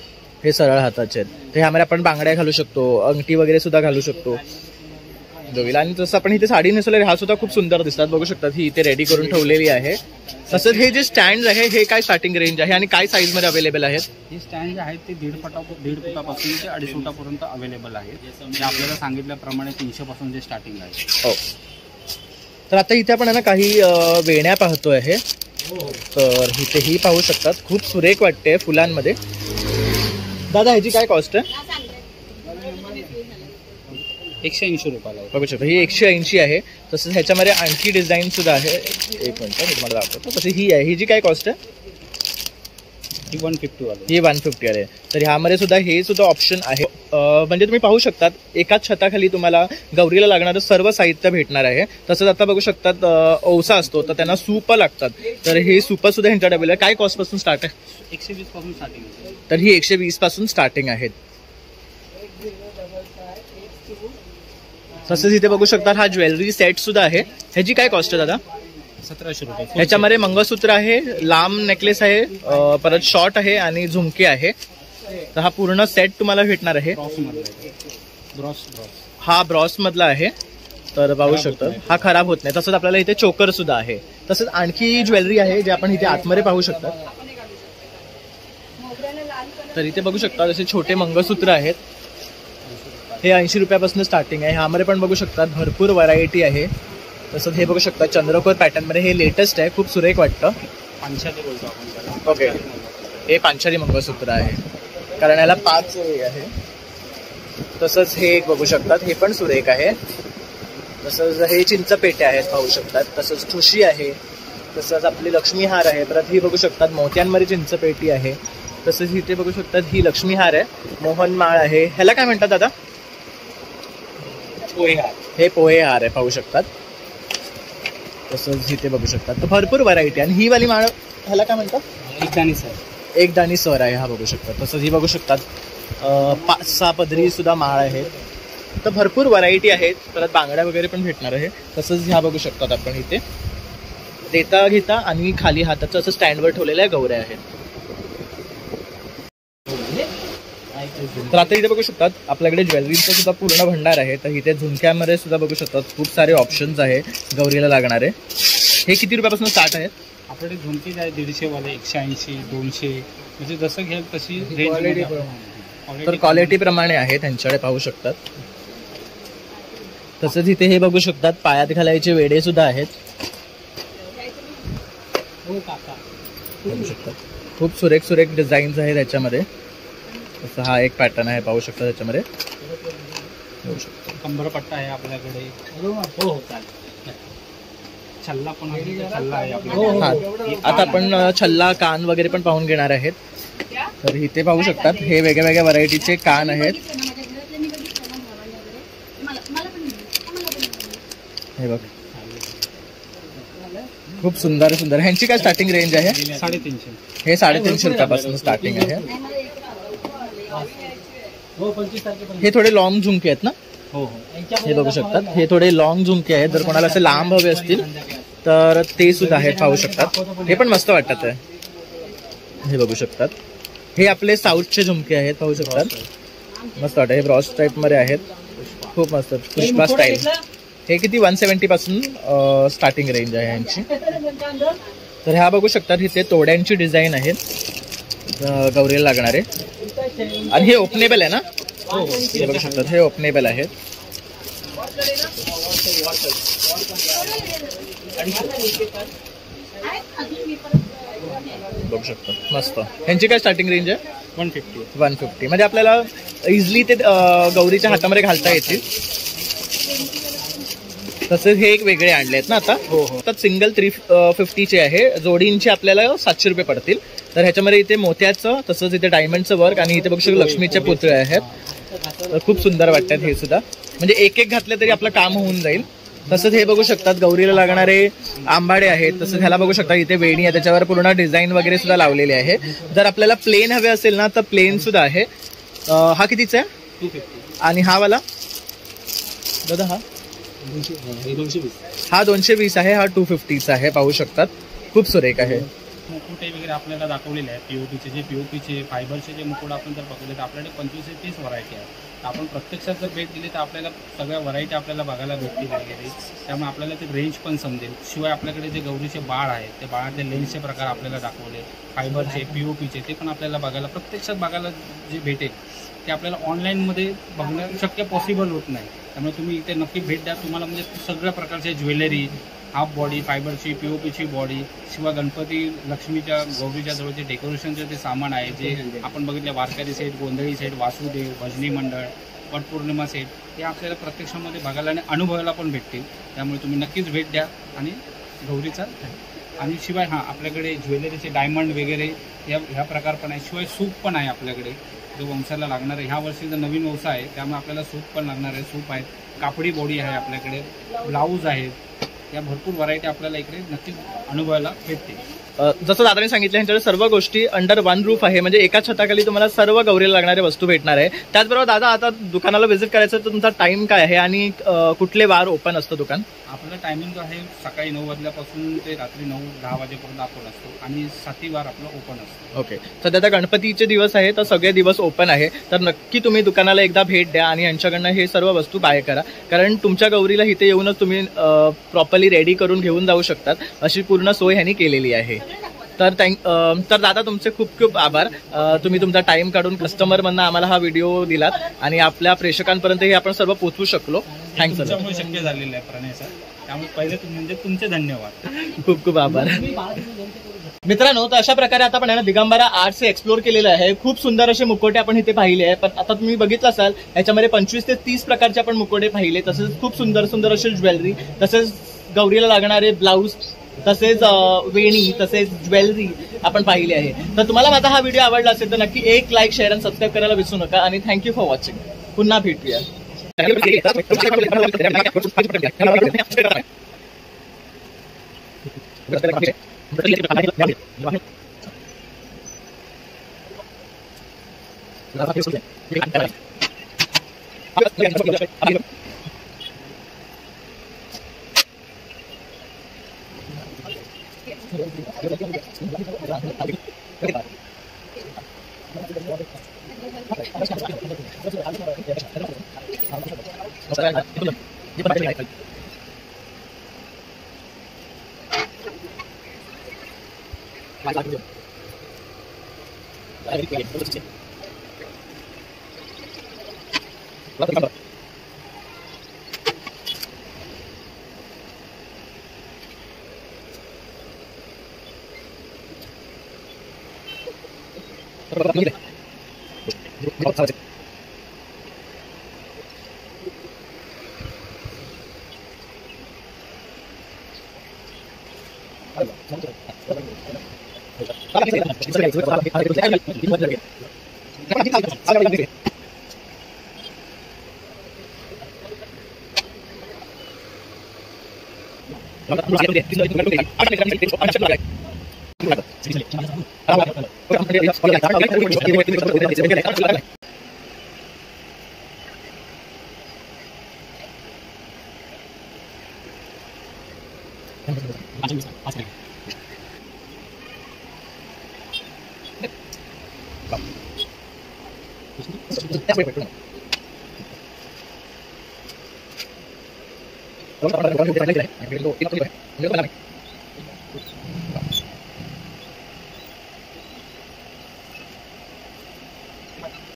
हे सरळ हाताचे आहेत. तर ह्यामध्ये आपण बांगड्या घालू शकतो, अंगठी वगैरे सुद्धा घालू शकतो जोडीला. आणि जसं आपण इथे साडी नेसवलेली, हा सुद्धा खूप सुंदर दिसतात. बघू शकतात, ही इथे रेडी करून ठेवलेली आहे. तसंच हे जे स्टँड आहे हे काय स्टार्टिंग रेंज आहे आणि काय साईज मध्ये अवेलेबल आहेत? हे स्टँड जे आहेत ते 1.5 फुटापासून ते 2.5 फुटापर्यंत अवेलेबल आहेत. जे आपल्याला सांगितल्याप्रमाणे 300 पासून जे स्टार्टिंग आहे. हो, तर आता इथे आपण ना काही वेण्या पाहतो आहे. तर इथेही पाहू शकतात, खूप सुरेख वाटते फुलांमध्ये. दादा ह्याची काय कॉस्ट आहे? 180 रुपयाला आहे. बघू शकता, ही 180 आहे. तसंच ह्याच्यामध्ये आणखी डिझाईन सुद्धा आहे. एक मिनिट मी तुम्हाला दाखवतो. तशी ही आहे, ही जी काय कॉस्ट आहे? ही 150 वाली. ही 150 आहे. तर ह्यामध्ये सुद्धा हे सुद्धा ऑप्शन आहे. म्हणजे तुम्ही पाहू शकतात, एकाच छताखाली तुम्हाला गौरीला लागणारं सर्व साहित्य भेटणार आहे. तसंच आता बघू शकतात, औसा असतो तर त्यांना सूप लागतात, तर हे सूप सुद्धा ह्यांच्या डबेला काय कॉस्ट पासून स्टार्ट आहे? 120 पासून स्टार्टिंग आहे. तर ही 120 पासून स्टार्टिंग आहेत. तसंच इथे बघू शकतात, हा ज्वेलरी सेट सुद्धा आहे. ह्याची काय कॉस्ट आहे दादा? 1700 रुपये. ह्याच्यामध्ये मंगळसूत्र आहे, लांब नेकलेस आहे, परत शॉर्ट आहे आणि झुमके आहे. तर हा पूर्ण सेट तुम्हाला भेटणार आहे. हा ब्रॉस मधला आहे. तर पाहू शकता, हा खराब होत नाही. तसंच आपल्याला इथे चोकर सुद्धा आहे. तसंच आणखी ज्वेलरी आहे जे आपण इथे आतमध्ये पाहू शकता. तर इथे बघू शकता, जसे छोटे मंगळसूत्र आहेत, हे 80 रुपयापासून स्टार्टिंग आहे. ह्यामध्ये पण बघू शकतात भरपूर व्हरायटी आहे. तसंच हे बघू शकता चंद्रकोर पॅटर्न मध्ये, हे लेटेस्ट आहे, खूप सुरेख वाटतं. पांचाली बोलतो आपण. ओके, हे पांचाली मंगळसूत्र आहे, कारण याला 5 आहे. तसंच हे एक बघू शकतात, हे पण सुरेख आहे. तसंच हे चिंचपेटे आहेत, पाहू शकतात. तसंच ठुशी आहे. तसंच आपली लक्ष्मी हार आहे. परत ही बघू शकतात मोत्यांमध्ये चिंचपेटी आहे. तसंच इथे बघू शकतात ही लक्ष्मी हार आहे, मोहन माळ आहे. ह्याला काय म्हणतात दादा? पोहे हार. हे पोहे हार आहे, पाहू शकतात. तसंच इथे बघू शकतात, तर भरपूर व्हरायटी. आणि ही वाली माळ ह्याला काय म्हणतात? एकदाणी सर. एकदाणी सर आहे, हा बघू शकतात. तसंच ही बघू शकतात 5-6 पदरी सुद्धा माळ आहेत. तर भरपूर व्हरायटी आहेत. परत बांगड्या वगैरे पण भेटणार आहे. तसंच ह्या बघू शकतात आपण इथे देता घेता आणि खाली हाताचं असं स्टँडवर ठेवलेल्या गौऱ्या आहेत. तर आता इथे बघू शकतात आपल्याकडे ज्वेलरीचं सुद्धा पूर्ण भंडार आहे. तर इथे झुमक्यामध्ये सुद्धा बघू शकतात खूप सारे ऑप्शन्स आहे गौरीला लागणारे. हे किती रुपयापासून स्टार्ट आहेत? आपल्याकडे झुमकी आहे 150 वाले, 180, 200, म्हणजे जसं घ्याल तशी रेंज. तर क्वालिटी प्रमाणे आहे त्यांच्याकडे, पाहू शकतात. तसंच इथे हे बघू शकतात पायात घालायचे वेडे सुद्धा आहेत, पाहू शकतात. खूप सुरेख सुरेख डिझाईन्स आहेत त्याच्यामध्ये. तसं हा एक पॅटर्न आहे, पाहू शकता त्याच्यामध्ये. कंबरपट्टा आहे आपल्याकडे. हो चालेल. छल्ला पण आहे आपल्याकडे. आता आपण छल्ला, कान वगैरे पण पाहून घेणार आहेत. तर इथे पाहू शकतात हे वेगळ्या वेगळ्या व्हरायटीचे कान आहेत. हे बघ, खूप सुंदर सुंदर. ह्यांची काय स्टार्टिंग रेंज आहे? 350. हे 350 रुपयापासून स्टार्टिंग आहे. हे थोडे लॉंग झुमके आहेत ना? हो. हे बघू शकतात, हे थोडे लॉंग झुमके आहेत. जर कोणाला असे लांब हवे असतील तर ते सुद्धा आहेत, पाहू शकतात. हे पण मस्त वाटतात आहे. हे बघू शकतात, हे आपले साऊथचे झुमके आहेत, पाहू शकतात. मस्त वाटतं. हे ब्रॉस टाईप मध्ये आहेत, खूप मस्त. पुष्पा स्टाईल. हे किती 170 पासून स्टार्टिंग रेंज आहे यांची. तर ह्या बघू शकतात इथे तोड्यांची डिझाईन आहेत गौरीला लागणारे. आणि हे ओपनेबल आहे ना? हे बघू शकतात, हे ओपनेबल आहेत. बघू शकतो, मस्त. ह्यांची काय स्टार्टिंग रेंज आहे? 150. म्हणजे आपल्याला इझिली ते गौरीच्या हातामध्ये घालता येतील. तसेच हे एक वेगळे आणले आहेत ना आता. सिंगल 350 चे आहे. जोडींचे आपल्याला 700 रुपये पडतील. तर ह्याच्यामध्ये इथे मोत्याचं तसंच इथे डायमंडचं वर्क आणि इथे बघू शकतो लक्ष्मीचे पुतळे आहेत. तर खूप सुंदर वाटतात हे सुद्धा, म्हणजे एक एक घातले तरी आपलं काम होऊन जाईल. तसंच हे बघू शकतात गौरीला लागणारे आंबाडे आहेत. तसंच ह्याला बघू शकता इथे वेणी आहे, त्याच्यावर पूर्ण डिझाईन वगैरे सुद्धा लावलेले आहे. जर आपल्याला प्लेन हवे असेल ना तर प्लेन सुद्धा आहे. हा कितीचा आहे 250. आणि हा वाला दादा हा 220. हा 220 आहे, हा 250चा आहे. पाहू शकतात खूप सुरेख आहे. मुकुटे वगैरे आपल्याला दाखवलेले आहे. पीओपीचे फायबरचे जे मुकुट आपण जर बघितले तर आपल्याकडे 25 ते 30 व्हरायटी आहे. आपण प्रत्यक्षात जर भेट दिली तर आपल्याला सगळ्या व्हरायटी आपल्याला बघायला भेटतील वगैरे. त्यामुळे आपल्याला ते रेंज पण समजेल. शिवाय आपल्याकडे जे गौरीचे बाळ आहेत ते बाळातले लेन्सचे प्रकार आपल्याला दाखवले, फायबरचे पीओपीचे ते पण आपल्याला बघायला प्रत्यक्षात बघायला जे भेटेल ते आपल्याला ऑनलाईनमध्ये बघणं शक्य पॉसिबल होत नाही. त्यामुळे तुम्ही इथे नक्की भेट द्या. तुम्हाला म्हणजे सगळ्या प्रकारचे ज्वेलरी, हाफ बॉडी, फायबरची पीओपीची बॉडी, शिवाय गणपती लक्ष्मीच्या गौरीच्या जवळचे डेकोरेशनचे ते सामान आहे जे आपण बघितले, वारकरी सेट, गोंधळी सेट, वासुदेव, भजनी मंडळ, वटपौर्णिमा सेट, हे आपल्याला प्रत्यक्षामध्ये बघायला आणि अनुभवायला पण भेटतील. त्यामुळे तुम्ही नक्कीच भेट द्या आणि गौरीचा. आणि शिवाय हां आपल्याकडे ज्वेलरीचे डायमंड वगैरे ह्या प्रकार पण आहे. शिवाय सूप पण आहे आपल्याकडे जो वंशाला लागणार आहे. ह्या वर्षीचा नवीन व्यवसाय आहे त्यामुळे आपल्याला सूप पण लागणार आहे. सूप आहेत, कापडी बॉडी आहे आपल्याकडे, ब्लाऊज आहेत. या भरपूर व्हरायटी आपल्याला इकडे नक्कीच अनुभवायला भेटते. जसं दादाने सांगितलं ह्यांच्याकडे सर्व गोष्टी अंडर वन रूफ आहे, म्हणजे एका छताखाली तुम्हाला सर्व गौरीला लागणारे वस्तू भेटणार आहे. त्याचबरोबर दादा आता दुकानाला व्हिजिट करायचं तर तुमचा टाइम काय आहे आणि कुठले वार ओपन असतं दुकान? आपलं टायमिंग जो आहे सकाळी 9 वाजल्यापासून ते रात्री 9-10 वाजेपर्यंत आपण असतो आणि 7 वार आपलं ओपन असतं. ओके, सध्या आता गणपतीचे दिवस आहे तर सगळे दिवस ओपन आहे. तर नक्की तुम्ही दुकानाला एकदा भेट द्या आणि यांच्याकडनं हे सर्व वस्तू बाय करा, कारण तुमच्या गौरीला इथे येऊनच तुम्ही प्रॉपरली रेडी करून घेऊन जाऊ शकतात अशी पूर्ण सोय ह्यांनी केलेली आहे. तर दादा तुमचे खूप खूप आभार. तुम्ही तुमचा टाइम काढून कस्टमरमधनं आम्हाला हा व्हिडिओ दिलात आणि आपल्या प्रेक्षकांपर्यंत हे आपण सर्व पोहोचवू शकलो. थँक्स. तुमच्यामुळे शक्य झालेलं आहे प्रणय सर, त्यामुळे पहिले म्हणजे तुमचे धन्यवाद. खूप खूप आभार. मित्रांनो, तर अशा प्रकारे आता आपण दिगंबरा आर्ट्स एक्सप्लोर केलेलं आहे. खूप सुंदर असे मुकोटे आपण इथे पाहिले आहे. पण आता तुम्ही बघितलं असाल याच्यामध्ये 25 ते 30 प्रकारचे आपण मुकोटे पाहिले. तसेच खूप सुंदर सुंदर असे ज्वेलरी, तसेच गौरीला लागणारे ब्लाऊज, तसेच वेणी, तसेच ज्वेलरी आपण पाहिली आहे. तर तुम्हाला माझा हा व्हिडिओ आवडला असेल तर नक्की एक लाईक, शेअर आणि सबस्क्राईब करायला विसरू नका. आणि थँक्यू फॉर वॉचिंग. पुन्हा भेटूया.